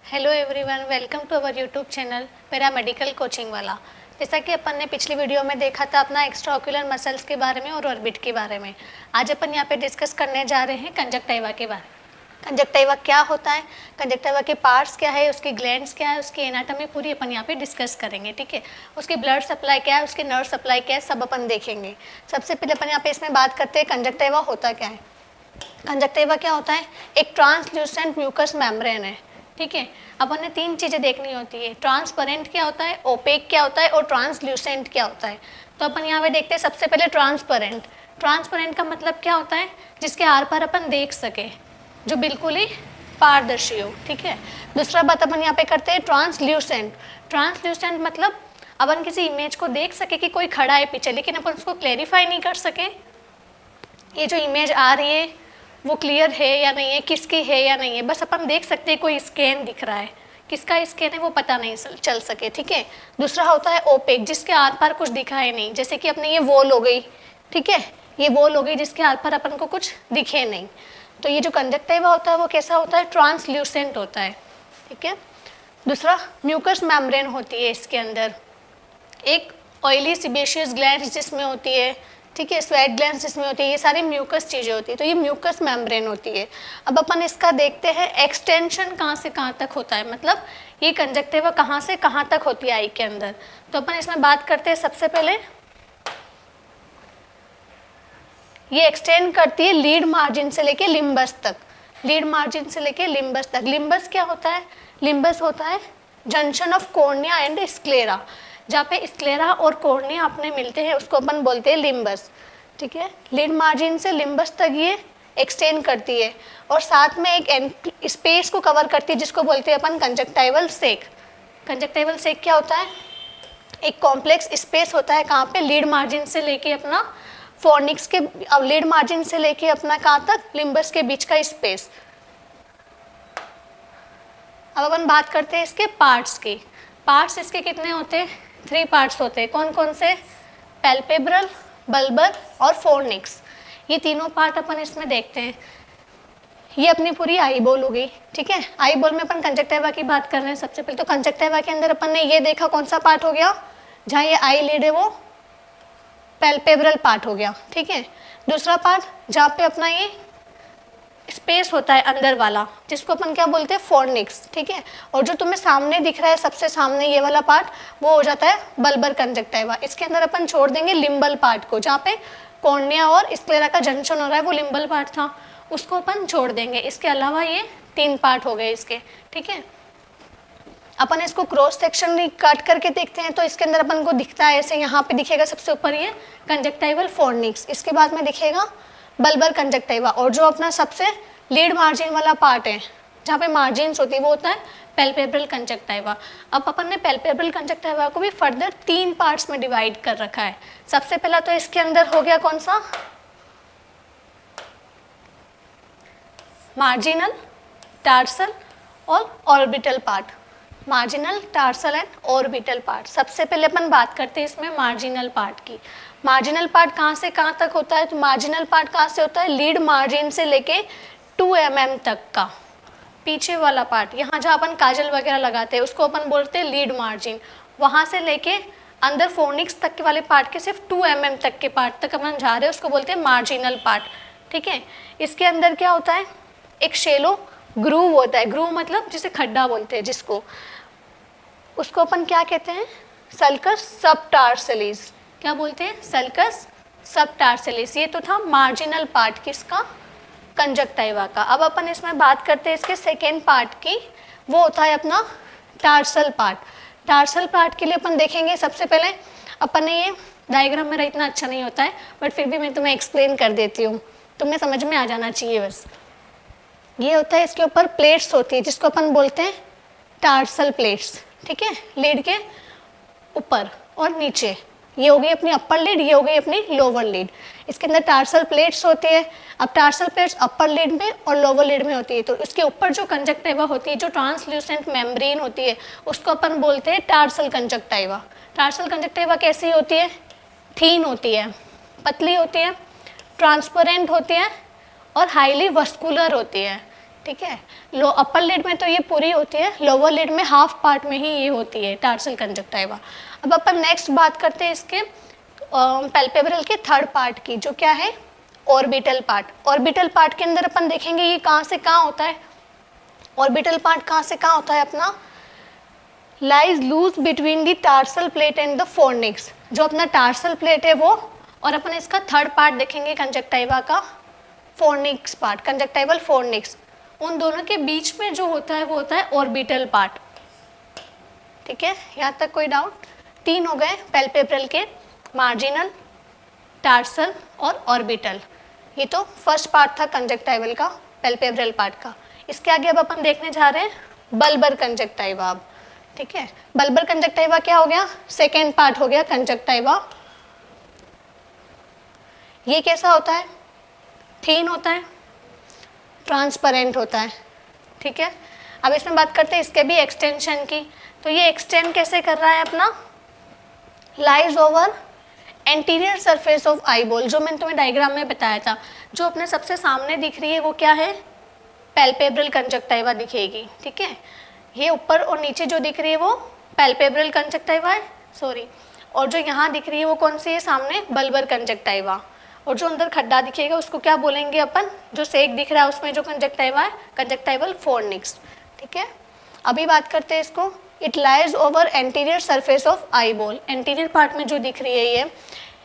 Hello everyone, welcome to our YouTube channel paramedical coaching वाला। जैसा कि अपन ने पिछली वीडियो में देखा था अपना एक्स्ट्रा ऑक्यूलर मसल्स के बारे में और ऑर्बिट के बारे में, आज अपन यहाँ पे डिस्कस करने जा रहे हैं कंजक्टिवा के बारे में। कंजक्टिवा क्या होता है, कंजक्टिवा के पार्ट्स क्या है, उसकी ग्लैंड्स क्या है, उसकी एनाटॉमी पूरी अपन यहाँ पे डिस्कस करेंगे। ठीक है, उसकी ब्लड सप्लाई क्या है, उसकी नर्व सप्लाई क्या है, सब अपन देखेंगे। सबसे पहले अपन यहाँ पे इसमें बात करते हैं कंजक्टिवा होता क्या है। कंजक्टिवा क्या होता है, एक ट्रांसल्यूसेंट म्यूकस मेम्ब्रेन है। ठीक है, अपन ने तीन चीज़ें देखनी होती है, ट्रांसपेरेंट क्या होता है, ओपेक क्या होता है और ट्रांसल्यूसेंट क्या होता है। तो अपन यहाँ पे देखते हैं सबसे पहले ट्रांसपेरेंट। ट्रांसपेरेंट का मतलब क्या होता है, जिसके आर पार अपन देख सके, जो बिल्कुल ही पारदर्शी हो। ठीक है, दूसरा बात अपन यहाँ पे करते हैं ट्रांसल्यूसेंट। ट्रांसल्यूसेंट मतलब अपन किसी इमेज को देख सके कि कोई खड़ा है पीछे, लेकिन अपन उसको क्लेरिफाई नहीं कर सके, ये जो इमेज आ रही है वो क्लियर है या नहीं है, किसकी है या नहीं है, बस अपन देख सकते हैं कोई स्कैन दिख रहा है, किसका स्कैन है वो पता नहीं चल सके। ठीक है, दूसरा होता है ओपेक, जिसके आर पार कुछ दिखाए नहीं, जैसे कि अपने ये वॉल हो गई। ठीक है, ये वॉल हो गई जिसके आर पार अपन को कुछ दिखे नहीं। तो ये जो कंजक्टिवा होता है वो कैसा होता है, ट्रांसल्यूसेंट होता है। ठीक है, दूसरा म्यूकस मेम्ब्रेन होती है, इसके अंदर एक ऑयली सिबेशियस ग्लैंड जिसमें होती है। ठीक है, स्वेट ग्लैंड्स इसमें होती है, ये सारी म्यूकस चीज़ें होती है, तो ये म्यूकस मेम्ब्रेन होती है। अब अपन इसका देखते हैं एक्सटेंशन कहाँ से कहाँ तक होता है, मतलब ये कंजक्टिवा कहाँ से कहाँ तक होती है आई के अंदर। तो अपन इसमें बात करते हैं सबसे पहले, ये एक्सटेंड करती है लीड मार्जिन से लेके लिम्बस तक। लीड मार्जिन से लेके लिम्बस तक। लिम्बस क्या होता है, लिम्बस होता है junction of cornea and sclera, जहाँ पे स्क्लेरा और कॉर्निया अपने मिलते हैं उसको अपन बोलते हैं लिम्बस। ठीक है, लीड मार्जिन से लिम्बस तक ये एक्सटेंड करती है और साथ में एक स्पेस को कवर करती है जिसको बोलते हैं अपन कंजक्टिवल सेक। कंजक्टिवल सेक क्या होता है, एक कॉम्प्लेक्स स्पेस होता है कहाँ पे, लीड मार्जिन से लेके अपना फोर्निक्स के, अब लीड मार्जिन से लेके अपना कहाँ तक, लिम्बस के बीच का स्पेस। अब अपन बात करते हैं इसके पार्ट्स की। पार्ट्स इसके कितने होते हैं, 3 पार्ट्स होते हैं। कौन कौन से, पैल्पेब्रल, बल्बर और फोर्निक्स, ये तीनों पार्ट अपन इसमें देखते हैं। ये अपनी पूरी आई बॉल हो गई। ठीक है, आई बॉल में अपन कंजक्टिवा की बात कर रहे हैं। सबसे पहले तो कंजक्टिवा के अंदर अपन ने ये देखा कौन सा पार्ट हो गया, जहाँ ये आई लीड है वो पैल्पेब्रल पार्ट हो गया। ठीक है, दूसरा पार्ट जहाँ पे अपना ये स्पेस होता है अंदर वाला, जिसको अपन क्या बोलते हैं, फोर्निक्स। ठीक है, और जो तुम्हें सामने दिख रहा है सबसे सामने ये वाला पार्ट, वो हो जाता है बल्बर कंजक्टिवा। इसके अंदर अपन छोड़ देंगे लिम्बल पार्ट को, जहाँ पे कॉर्निया और स्क्लेरा का जंक्शन हो रहा है, वो लिम्बल पार्ट था, उसको अपन छोड़ देंगे। इसके अलावा ये 3 पार्ट हो गए इसके। ठीक है, अपन इसको क्रॉस सेक्शन कट करके देखते हैं तो इसके अंदर अपन को दिखता है ऐसे, यहाँ पे दिखेगा सबसे ऊपर ये कंजक्टिवल फोर्निक्स, इसके बाद में दिखेगा बल्बर कंजक्टिवा, और जो अपना सबसे लीड मार्जिन वाला पार्ट है जहाँ पे मार्जिन्स होती है वो होता है पैल्पेब्रल कंजक्टिवा। अब अपन ने पैल्पेब्रल कंजक्टिवा को भी फर्दर 3 पार्ट्स में डिवाइड कर रखा है। सबसे पहला तो इसके अंदर हो गया कौन सा, मार्जिनल, टार्सल और orbital part. Marginal, tarsal and orbital part. सबसे पहले अपन बात करते हैं इसमें मार्जिनल पार्ट की। मार्जिनल पार्ट कहाँ से कहाँ तक होता है, तो मार्जिनल पार्ट कहाँ से होता है, लीड मार्जिन से लेके 2 mm तक का पीछे वाला पार्ट, यहाँ जहाँ अपन काजल वगैरह लगाते हैं उसको अपन बोलते हैं लीड मार्जिन। वहाँ से लेके अंदर फोर्निक्स तक के वाले पार्ट के सिर्फ 2 mm तक के पार्ट तक अपन जा रहे हैं, उसको बोलते हैं मार्जिनल पार्ट। ठीक है, इसके अंदर क्या होता है, एक शेलो ग्रूव होता है। ग्रूव मतलब जिसे खड्डा बोलते हैं, जिसको उसको अपन क्या कहते हैं, सल्कस सबटार्सलिस। क्या बोलते हैं, सल्कस सबटार्सलिस। ये तो था मार्जिनल पार्ट किसका, कंजक्टिवा का। अब अपन इसमें बात करते हैं इसके सेकेंड पार्ट की, वो होता है अपना टार्सल पार्ट। टार्सल पार्ट के लिए अपन देखेंगे सबसे पहले, अपन ने ये डायग्राम मेरा इतना अच्छा नहीं होता है बट फिर भी मैं तुम्हें एक्सप्लेन कर देती हूँ, तुम्हें समझ में आ जाना चाहिए बस। ये होता है, इसके ऊपर प्लेट्स होती है जिसको अपन बोलते हैं टार्सल प्लेट्स। ठीक है, लीड के ऊपर और नीचे, ये हो गई अपनी अपर लीड, ये हो गई अपनी लोअर लीड। इसके अंदर टार्सल प्लेट्स होती है। अब टार्सल प्लेट्स अपर लीड में और लोअर लीड में होती है, तो इसके ऊपर जो कंजक्टिवा होती है, जो ट्रांसल्यूसेंट मेम्ब्रेन होती है, उसको अपन बोलते हैं टार्सल कंजक्टिवा। टार्सल कंजक्टिवा कैसी होती है, थीन होती है, पतली होती है, ट्रांसपेरेंट होती है और हाईली वस्कुलर होती है। ठीक है। लो अपर लिड में तो ये पूरी होती है, लोअर लिड में हाफ पार्ट में ही ये होती है टार्सल कंजक्टिवा। अब अपन नेक्स्ट बात करते हैं इसके पैल्पेब्रल के थर्ड पार्ट की, जो क्या है ऑर्बिटल पार्ट। ऑर्बिटल पार्ट के अंदर अपन देखेंगे ये कहाँ से कहाँ होता है। ऑर्बिटल पार्ट कहाँ से कहाँ होता है अपना, lies loose between the tarsal plate and the fornix. जो अपना टार्सल प्लेट है वो, और अपन इसका थर्ड पार्ट देखेंगे कंजक्टिवा का, फोर्निक्स पार्ट, कंजक्टिवल फोर्निक्स। उन दोनों के बीच में जो होता है वो होता है ऑर्बिटल पार्ट। ठीक है, यहाँ तक कोई डाउट? 3 हो गए पैल्पेब्रल के, मार्जिनल, टार्सल और ऑर्बिटल। ये तो फर्स्ट पार्ट था कंजक्टिवल का, पैल्पेब्रल पार्ट का। इसके आगे अब अपन देखने जा रहे हैं बल्बर कंजक्टिवा। अब ठीक है, बल्बर कंजक्टिवा क्या हो गया, सेकेंड पार्ट हो गया कंजक्टिवा। ये कैसा होता है, थीन होता है, ट्रांसपेरेंट होता है। ठीक है, अब इसमें बात करते हैं इसके भी एक्सटेंशन की। तो ये एक्सटेंड कैसे कर रहा है अपना, lies over anterior surface of eyeball. जो मैंने तुम्हें डायग्राम में बताया था, जो अपने सबसे सामने दिख रही है वो क्या है, पैल्पेब्रल कंजक्टिवा दिखेगी। ठीक है, ये ऊपर और नीचे जो दिख रही है वो पैल्पेब्रल कंजक्टिवा है, सॉरी। और जो यहाँ दिख रही है वो कौन सी है, सामने बल्बर कंजक्टिवा। और जो अंदर खड्डा दिखेगा उसको क्या बोलेंगे अपन, जो सेक दिख रहा है उसमें जो कंजक्टिवा है, कंजक्टिवल फोर्निक्स। ठीक है, अभी बात करते हैं इसको, it lies over anterior surface of eyeball. Anterior part में जो दिख रही है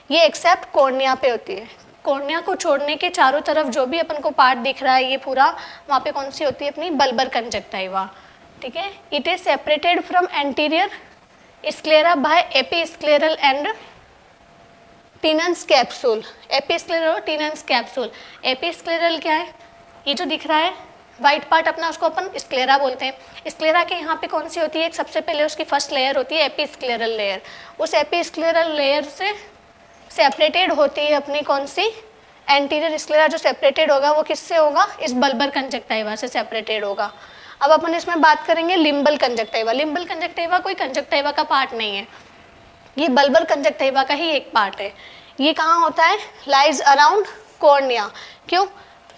ये एक्सेप्ट कॉर्निया पे होती है। कॉर्निया को छोड़ने के चारों तरफ जो भी अपन को पार्ट दिख रहा है ये पूरा, वहाँ पे कौन सी होती है अपनी बल्बर कंजक्टिवा। ठीक है, it is separated from anterior sclera by episcleral and Tenon's capsule. Episcleral और टीनन्स कैप्सूल। एपीस्क्लेरल क्या है, ये जो दिख रहा है वाइट पार्ट अपना, उसको अपन स्क्लेरा बोलते हैं। स्क्लेरा के यहाँ पे कौन सी होती है, एक सबसे पहले उसकी फर्स्ट लेयर होती है एपीस्क्लेरल लेयर। उस एपीस्क्लेरल लेयर से सेपरेटेड होती है अपनी कौन सी, एंटीरियर स्क्लेरा। जो सेपरेटेड होगा वो किससे होगा, इस बल्बर कंजक्टिवा से सेपरेटेड होगा। अब अपन इसमें बात करेंगे लिम्बल कंजक्टिवा। लिम्बल कंजक्टिवा कोई कंजक्टिवा का पार्ट नहीं है, ये बल्बर कंजक्टिवा का ही एक पार्ट है। ये कहाँ होता है, लाइज अराउंड कॉर्निया। क्यों,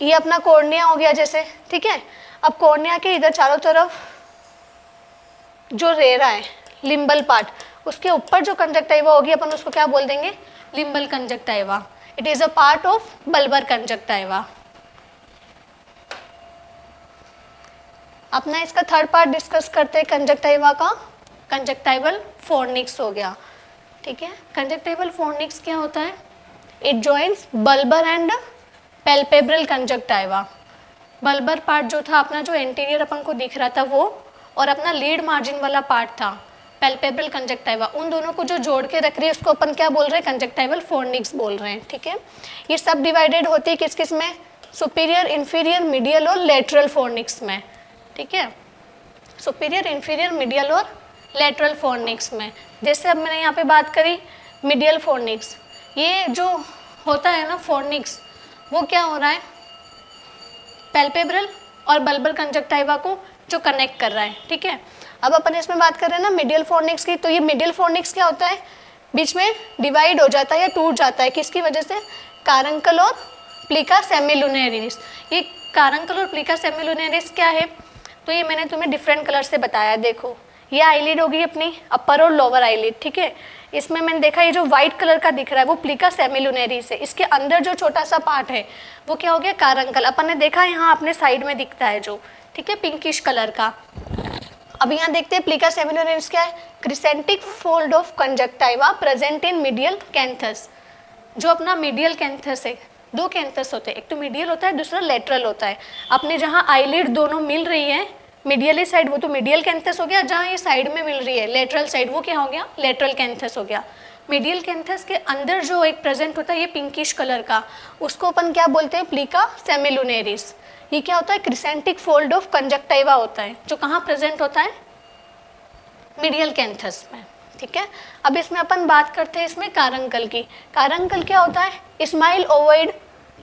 ये अपना कॉर्निया हो गया जैसे। ठीक है, अब कॉर्निया के इधर चारों तरफ जो रेरा है लिम्बल पार्ट, उसके ऊपर जो कंजक्टिवा होगी अपन उसको क्या बोल देंगे, limbal conjunctiva. It is a part of bulbar conjunctiva. अपना इसका थर्ड पार्ट डिस्कस करते हैं कंजक्टिवा का, कंजक्टिवल फोर्निक्स हो गया। ठीक है, कंजक्टिवल फोर्निक्स क्या होता है, it joins bulbar and palpebral conjunctiva. Bulbar part जो था अपना, जो एंटीरियर अपन को दिख रहा था वो, और अपना लीड मार्जिन वाला पार्ट था पैल्पेब्रल कंजक्टिवा, उन दोनों को जो जोड़ के रख रही है उसको अपन क्या बोल रहे हैं, कंजक्टिवल फोर्निक्स बोल रहे हैं। ठीक है, ये सब डिवाइडेड होती है किस किस में, सुपीरियर, इंफीरियर, मीडियल और लेटरल फोर्निक्स में। ठीक है, सुपीरियर, इंफीरियर, मीडियल और लेटरल फोर्निक्स में। जैसे अब मैंने यहाँ पे बात करी मीडियल फोर्निक्स, ये जो होता है ना फोर्निक्स, वो क्या हो रहा है, पैल्पेब्रल और बल्बर कंजक्टिवा को जो कनेक्ट कर रहा है। ठीक है, अब अपन इसमें बात कर रहे हैं ना मीडियल फोर्निक्स की। तो ये मीडियल फोर्निक्स क्या होता है, बीच में डिवाइड हो जाता है या टूट जाता है, किसकी वजह से, कारंकल और प्लिका सेमिलुनेरिस। ये कारंकल और प्लिका सेमिलुनेरिस क्या है, तो ये मैंने तुम्हें डिफरेंट कलर से बताया। देखो, ये आईलिड होगी अपनी अपर और लोअर आईलिड। ठीक है, इसमें मैंने देखा ये जो व्हाइट कलर का दिख रहा है वो प्लिका सेमिलुनेरिस है। इसके अंदर जो छोटा सा पार्ट है वो क्या हो गया, कारंकल। अपन ने देखा यहाँ अपने साइड में दिखता है जो, ठीक है, पिंकिश कलर का। अब यहाँ देखते हैं प्लिका सेमिलुनेरिस क्या है, crescentic fold of conjunctiva present in medial canthus. जो अपना मीडियल कैंथस है, दो कैंथस होते हैं, एक तो मीडियल होता है, दूसरा लेटरल होता है। अपने जहाँ आईलिड दोनों मिल रही है मीडियली साइड, वो तो मीडियल कैंथस हो गया। जहाँ ये साइड में मिल रही है लेटरल साइड, वो क्या हो गया, लेटरल कैंथस हो गया। मीडियल कैंथस के अंदर जो एक प्रेजेंट होता है ये पिंकिश कलर का, उसको अपन क्या बोलते हैं, प्लिका सेमिलुनेरिस। ये क्या होता है, क्रिसेंटिक फोल्ड ऑफ कंजक्टिवा होता है, जो कहाँ प्रेजेंट होता है, मीडियल कैंथस में। ठीक है, अब इसमें अपन बात करते हैं इसमें कारंकल की। कारंकल क्या होता है, small ovoid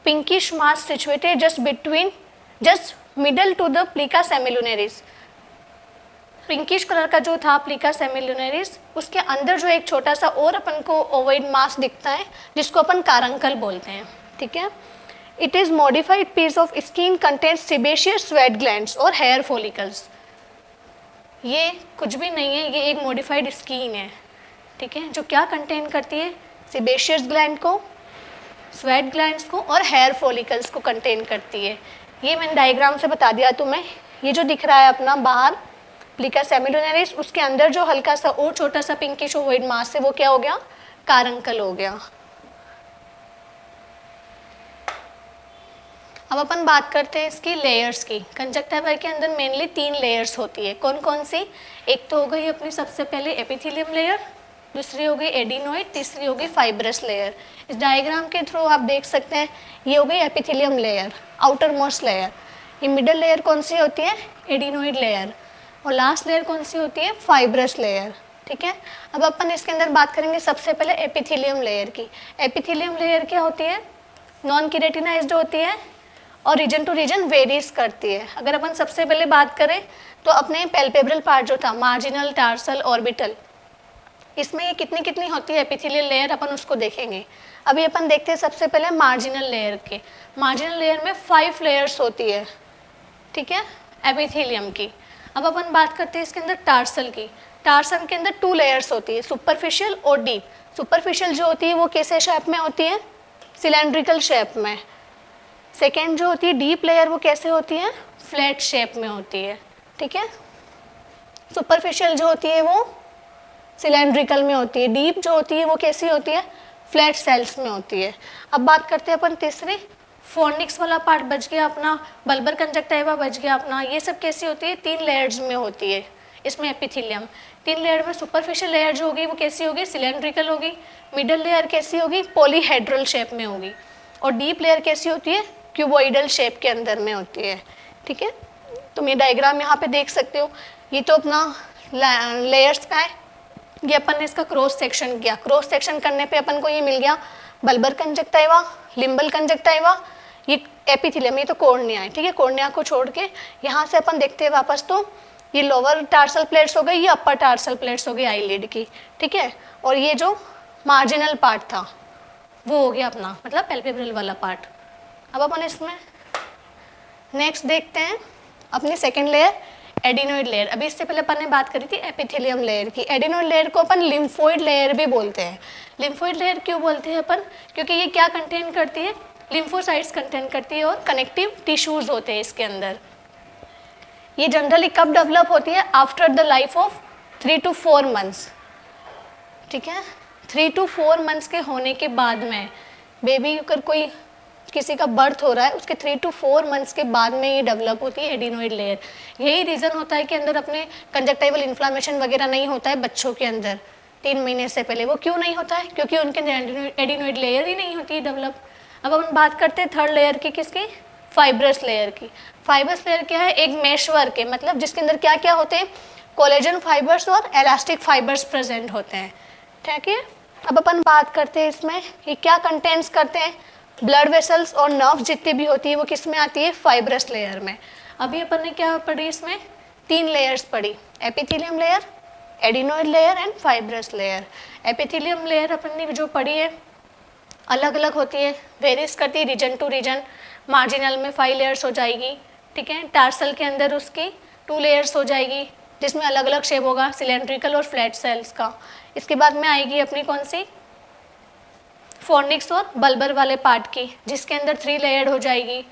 pinkish mass situated just medial to the plica semilunaris. Pinkish colour का जो था प्लिका सेमिलुनेरिस, उसके अंदर जो एक छोटा सा और अपन को ओवॉइड मास दिखता है जिसको अपन कारंकल बोलते हैं। ठीक है, it is modified piece of skin content sebaceous sweat glands और हेयर फॉलिकल्स। ये कुछ भी नहीं है, ये एक मॉडिफाइड स्किन है, ठीक है, जो क्या कंटेन करती है, सेबेशियस ग्लैंड को, स्वेट ग्लैंड्स को और हेयर फॉलिकल्स को कंटेन करती है। ये मैंने डायग्राम से बता दिया तुम्हें। ये जो दिख रहा है अपना बाहर प्लिका सेमिडोनेरिस, उसके अंदर जो हल्का सा और छोटा सा पिंकिश ओवॉइड मास है वो क्या हो गया, कारंकल हो गया। अब अपन बात करते हैं इसकी लेयर्स की। कंजक्टिवा के अंदर मेनली 3 लेयर्स होती है। कौन कौन सी? एक तो हो गई अपनी सबसे पहले एपिथेलियम लेयर, दूसरी हो गई एडिनोइड, तीसरी हो गई फाइब्रस लेयर। इस डायग्राम के थ्रू आप देख सकते हैं ये हो गई epithelium layer, outermost layer. ये मिडल लेयर कौन सी होती है, एडिनोइड लेयर, और लास्ट लेयर कौन सी होती है, फाइब्रस लेयर, ठीक है। अब अपन इसके अंदर बात करेंगे सबसे पहले एपिथेलियम लेयर की। एपिथेलियम लेयर क्या होती है, नॉन केराटिनाइज्ड होती है और रीजन टू रीजन वेरीज करती है। अगर अपन सबसे पहले बात करें तो अपने पैल्पेब्रल पार्ट जो था, मार्जिनल, टार्सल, ऑर्बिटल, इसमें ये कितनी कितनी होती है एपिथेलियल लेयर, अपन उसको देखेंगे। अभी अपन देखते हैं सबसे पहले मार्जिनल लेयर के। मार्जिनल लेयर में 5 लेयर्स होती है, ठीक है, एपिथेलियम की। अब अपन बात करते हैं इसके अंदर टार्सल की। टार्सल के अंदर 2 लेयर्स होती है, सुपरफिशियल और डीप। सुपरफिशियल जो होती है वो कैसे शेप में होती है, सिलेंड्रिकल शेप में। सेकेंड जो होती है डीप लेयर, वो कैसे होती है, फ्लैट शेप में होती है, ठीक है। सुपरफिशियल जो होती है वो सिलेंड्रिकल में होती है, डीप जो होती है वो कैसी होती है, फ्लैट सेल्स में होती है। अब बात करते हैं अपन तीसरी, फोर्निक्स वाला पार्ट बच गया अपना, बल्बर कंजक्टिवा बच गया अपना। ये सब कैसी होती है, 3 लेयर्स में होती है इसमें एपिथेलियम। 3 लेयर में सुपरफिशियल लेयर जो होगी वो कैसी होगी, सिलेंड्रिकल होगी। मिडल लेयर कैसी होगी, पॉलीहेड्रल शेप में होगी। और डीप लेयर कैसी होती है, क्यूबॉइडल शेप के अंदर में होती है, ठीक है। तुम ये डायग्राम यहाँ पे देख सकते हो। ये तो अपना लेयर्स का है, ये अपन ने इसका क्रॉस सेक्शन किया। क्रॉस सेक्शन करने पे अपन को ये मिल गया बल्बर कंजक्टिवा, लिम्बल कंजक्टिवा, ये एपिथेलियम, ये तो कॉर्निया है, ठीक है। कॉर्निया को छोड़ के यहाँ से अपन देखते हैं वापस, तो ये लोअर टार्सल प्लेट्स हो गई, ये अपर टार्सल प्लेट्स हो गई आईलिड की, ठीक है। और ये जो मार्जिनल पार्ट था वो हो गया अपना, मतलब पैल्पेब्रल वाला पार्ट। अब अपन इसमें नेक्स्ट देखते हैं अपनी सेकेंड लेयर, एडिनोइड लेयर। अभी इससे पहले अपन ने बात करी थी एपिथेलियम लेयर की। एडिनोइड लेयर को अपन लिम्फोइड लेयर भी बोलते हैं। लिम्फोइड लेयर क्यों बोलते हैं अपन, क्योंकि ये क्या कंटेन करती है, लिम्फोसाइट्स कंटेन करती है और कनेक्टिव टिश्यूज होते हैं इसके अंदर। ये जनरली कब डेवलप होती है, after the life of 3 to 4 months, ठीक है। 3 to 4 मंथ्स के होने के बाद में बेबी, अगर कोई किसी का बर्थ हो रहा है उसके 3 to 4 मंथ्स के बाद में ये डेवलप होती है एडिनोइड लेयर। यही रीज़न होता है कि अंदर अपने कंजक्टिवल इन्फ्लामेशन वगैरह नहीं होता है बच्चों के अंदर 3 महीने से पहले। वो क्यों नहीं होता है, क्योंकि उनके एडिनोइड लेयर ही नहीं होती है डेवलप। अब हम बात करते हैं थर्ड लेयर की, किसकी, फाइब्रस लेयर की। फाइब्रस लेयर क्या है, एक मेश वर्क है, मतलब जिसके अंदर क्या क्या होते हैं, कोलेजन फाइबर्स और इलास्टिक फाइबर्स प्रेजेंट होते हैं, ठीक है। अब अपन बात करते हैं इसमें ये क्या कंटेंट्स करते हैं, ब्लड वेसल्स और नर्व्स जितनी भी होती है वो किस में आती है, फाइब्रस लेयर में। अभी अपन ने क्या पढ़ी, इसमें 3 लेयर्स पढ़ी, epithelium layer, adenoid layer and fibrous layer. Epithelium layer अपन ने जो पढ़ी है अलग अलग होती है, वेरीज करती है रीजन टू रीजन। मार्जिनल में 5 लेयर्स हो जाएगी, ठीक है। टार्सल के अंदर उसकी 2 लेयर्स हो जाएगी जिसमें अलग अलग शेप होगा, सिलेंड्रिकल और फ्लैट सेल्स का। इसके बाद में आएगी अपनी कौन सी, फोर्निक्स और बल्बर वाले पार्ट की, जिसके अंदर 3 लेयर हो जाएगी।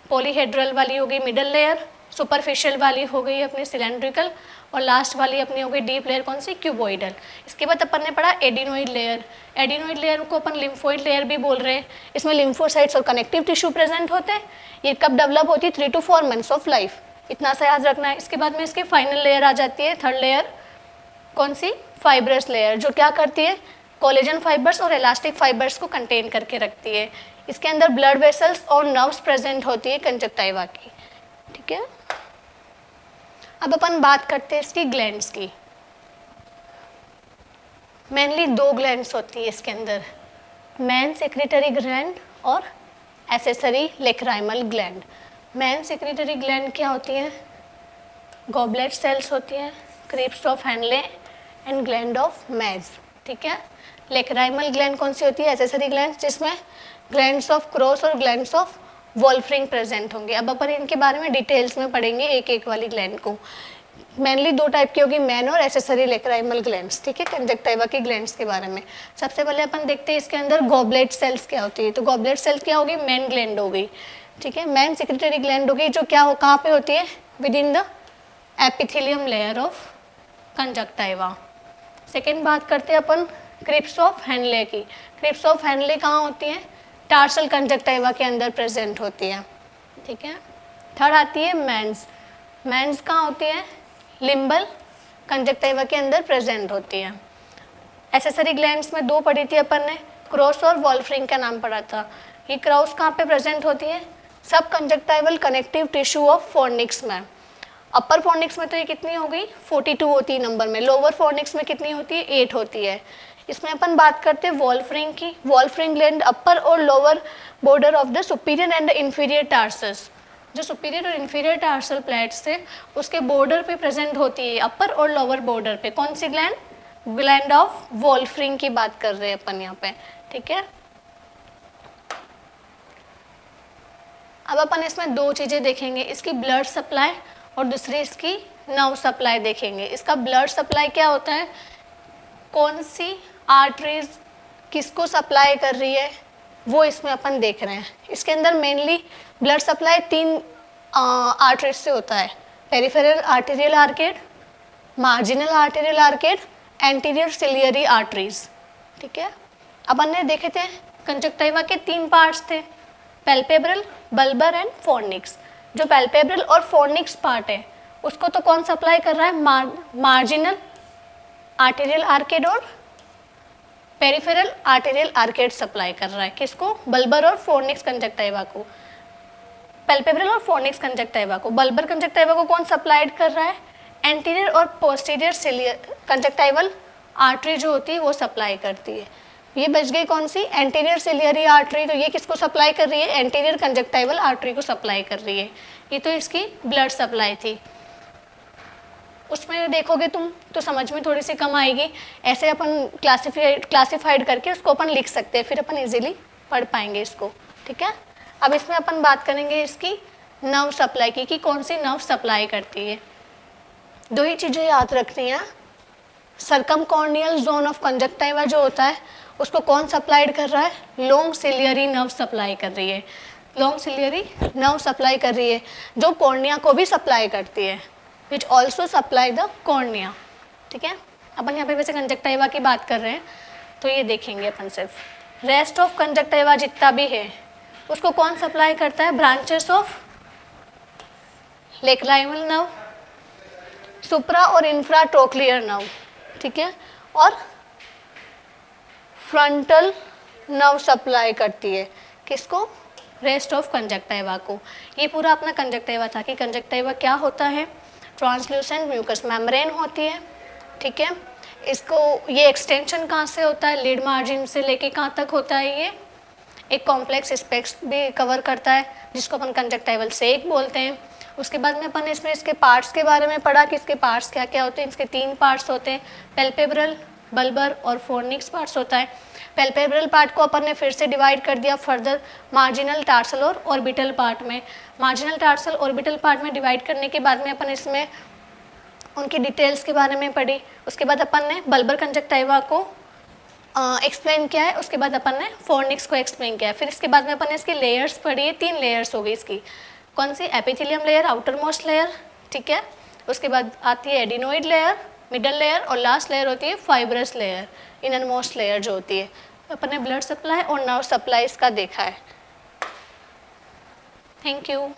पॉलीहेड्रल वाली हो गई मिडल लेयर, सुपरफिशियल वाली हो गई अपनी सिलेंड्रिकल, और लास्ट वाली अपनी हो गई डीप लेयर कौन सी, क्यूबॉइडल। इसके बाद अपन ने पढ़ा एडिनोइड लेयर। एडिनोइड लेयर को अपन लिम्फोइड लेयर भी बोल रहे हैं। इसमें लिम्फोसाइट्स और कनेक्टिव टिश्यू प्रेजेंट होते हैं। ये कब डेवलप होती है, 3 to 4 मंथ्स ऑफ लाइफ, इतना सा याद रखना है। इसके बाद में इसकी फाइनल लेयर आ जाती है, थर्ड लेयर कौन सी, फाइब्रस लेयर, जो क्या करती है, कोलेजन फाइबर्स और इलास्टिक फाइबर्स को कंटेन करके रखती है। इसके अंदर ब्लड वेसल्स और नर्व्स प्रेजेंट होती है कंजक्टिवा की, ठीक है। अब अपन बात करते हैं इसकी ग्लैंड्स की। मेनली 2 ग्लैंड्स होती है इसके अंदर, मेन सेक्रेटरी ग्लैंड और accessory lacrimal gland. Main secretary gland क्या होती है, गॉबलेट सेल्स होती है, crypts of Henle and gland of मेज, ठीक है। लेक्राइमल ग्लैंड कौन सी होती है, एसेसरी ग्लैंड, जिसमें ग्लैंड्स ऑफ क्रोस और ग्लैंड्स ऑफ वॉल्फ्रिंग प्रेजेंट होंगे। अब अपन इनके बारे में डिटेल्स में पढ़ेंगे एक एक वाली ग्लैंड को। मेनली दो टाइप की होगी, मेन और एसेसरी लेक्राइमल ग्लैंड्स, ठीक है, कंजक्टिवा की ग्लैंड्स के बारे में। सबसे पहले अपन देखते हैं इसके अंदर गॉबलेट सेल्स क्या होती है। तो गॉबलेट सेल्स क्या होगी, मेन ग्लैंड हो गई, ठीक है, मेन सेक्रेटरी ग्लैंड हो गई, जो क्या हो कहाँ पे होती है, with in the epithelium layer of conjunctiva. Second बात करते हैं अपन क्रिप्स ऑफ हैनले की। क्रिप्स ऑफ हैनले कहाँ होती है, टार्सल कंजक्टिवा के अंदर प्रेजेंट होती है, ठीक है। थर्ड आती है मैंस। मैंस कहाँ होती है, लिम्बल कंजक्टिवा के अंदर प्रेजेंट होती है। एसेसरी ग्लैंड्स में दो पढ़ी थी अपन ने, क्रॉस और वॉल्फ्रिंग का नाम पढ़ा था। ये क्रॉस कहाँ पे प्रेजेंट होती है, सब कंजक्टिवल कनेक्टिव टिश्यू ऑफ फोर्निक्स में। अपर फोर्निक्स में तो ये कितनी हो गई 42 होती है नंबर में, लोअर फोर्निक्स में कितनी होती है 8 होती है। इसमें अपन बात करते हैं वॉल्फ्रिंग की। वॉल्फ्रिंग ग्लैंड अपर और lower border of the superior and inferior tarsus, जो सुपीरियर और इंफीरियर टार्सल प्लेट्स है उसके बॉर्डर पे प्रेजेंट होती है, अपर और लोअर बॉर्डर पे। कौन सी ग्लैंड, ग्लैंड ऑफ वॉल्फ्रिंग की बात कर रहे हैं अपन यहाँ पे, ठीक है। अब अपन इसमें दो चीज़ें देखेंगे, इसकी ब्लड सप्लाई और दूसरी इसकी नर्व सप्लाई देखेंगे। इसका ब्लड सप्लाई क्या होता है, कौन सी आर्टरीज किसको सप्लाई कर रही है, वो इसमें अपन देख रहे हैं। इसके अंदर मेनली ब्लड सप्लाई 3 आर्टरीज से होता है, peripheral arterial arcade, marginal arterial arcade, anterior ciliary arteries, ठीक है। अपन ने देखे थे कंजक्टिवा के 3 पार्ट्स थे, पैल्पेब्रल, बल्बर एंड फोर्निक्स। जो पैल्पेब्रल और फोर्निक्स पार्ट है उसको तो कौन सप्लाई कर रहा है, मार्जिनल आर्टेरियल आर्केड और पेरिफेरल आर्टेरियल आर्केड सप्लाई कर रहा है। किसको, बल्बर और फोर्निक्स कंजक्टिवा को। पैल्पेब्रल और फोर्निक्स कंजक्टिवा को, बल्बर कंजक्टिवा को कौन सप्लाइड कर रहा है, एंटीरियर और पोस्टीरियर सिलियर कंजक्टिवल आर्टरी जो होती है वो सप्लाई करती है। ये बच गई कौन सी, एंटीरियर सिलियरी आर्टरी, तो ये किसको सप्लाई कर रही है, एंटीरियर कंजक्टिवल आर्टरी को सप्लाई कर रही है। ये तो इसकी ब्लड सप्लाई थी। उसमें देखोगे तुम तो समझ में थोड़ी सी कम आएगी, ऐसे अपन क्लासिफाइड करके उसको अपन लिख सकते हैं, फिर अपन इजीली पढ़ पाएंगे इसको, ठीक है। अब इसमें अपन बात करेंगे इसकी नर्व सप्लाई की, कि कौन सी नर्व सप्लाई करती है। दो ही चीज़ें याद रखनी है, सर्कमकॉर्नियल जोन ऑफ कंजक्टिवा जो होता है उसको कौन सप्लाइड कर रहा है, लॉन्ग सिलियरी नर्व सप्लाई कर रही है। लॉन्ग सिलियरी नर्व सप्लाई कर रही है जो कॉर्निया को भी सप्लाई करती है, which also supply the cornea, ठीक है। अपन यहाँ पे वैसे कंजक्टिवा की बात कर रहे हैं तो ये देखेंगे अपन सिर्फ। रेस्ट ऑफ कंजक्टिवा जितना भी है उसको कौन सप्लाई करता है, ब्रांचेस ऑफ लेक्राइमल नर्व, सुप्रा और इंफ्रा ट्रोक्लियर नर्व, ठीक है, और फ्रंटल नर्व सप्लाई करती है किसको, रेस्ट ऑफ कंजक्टिवा को। ये पूरा अपना कंजक्टिवा था कि कंजक्टिवा क्या होता है, ट्रांसल्यूसेंट म्यूकस मेम्ब्रेन होती है, ठीक है। इसको ये एक्सटेंशन कहाँ से होता है, लिड मार्जिन से लेके कहाँ तक होता है, ये एक कॉम्प्लेक्स स्पेक्स भी कवर करता है जिसको अपन कंजक्टिवल सेक बोलते हैं। उसके बाद में अपन इसमें इसके पार्ट्स के बारे में पढ़ा कि इसके पार्ट्स क्या क्या होते हैं। इसके 3 पार्ट्स होते हैं, पैल्पेब्रल, बल्बर और फोर्निक्स पार्ट्स होता है। पैल्पेब्रल पार्ट को अपन ने फिर से डिवाइड कर दिया फर्दर मार्जिनल, टार्सल और ऑर्बिटल पार्ट में। मार्जिनल, टार्सल, ऑर्बिटल पार्ट में डिवाइड करने के बाद में अपन इसमें उनकी डिटेल्स के बारे में पढ़ी। उसके बाद अपन ने बल्बर कंजक्टिवा को एक्सप्लेन किया है, उसके बाद अपन ने फोर्निक्स को एक्सप्लेन किया है। फिर इसके बाद में अपन ने इसकी लेयर्स पढ़ी है, 3 लेयर्स हो गई इसकी। कौन सी, epithelium layer, outermost layer, ठीक है। उसके बाद आती है एडिनोइड लेयर, मिडल लेयर और लास्ट लेयर होती है fibrous layer, innermost layer जो होती है। अपन ने ब्लड सप्लाई और नर्व सप्लाई इसका देखा है। Thank you.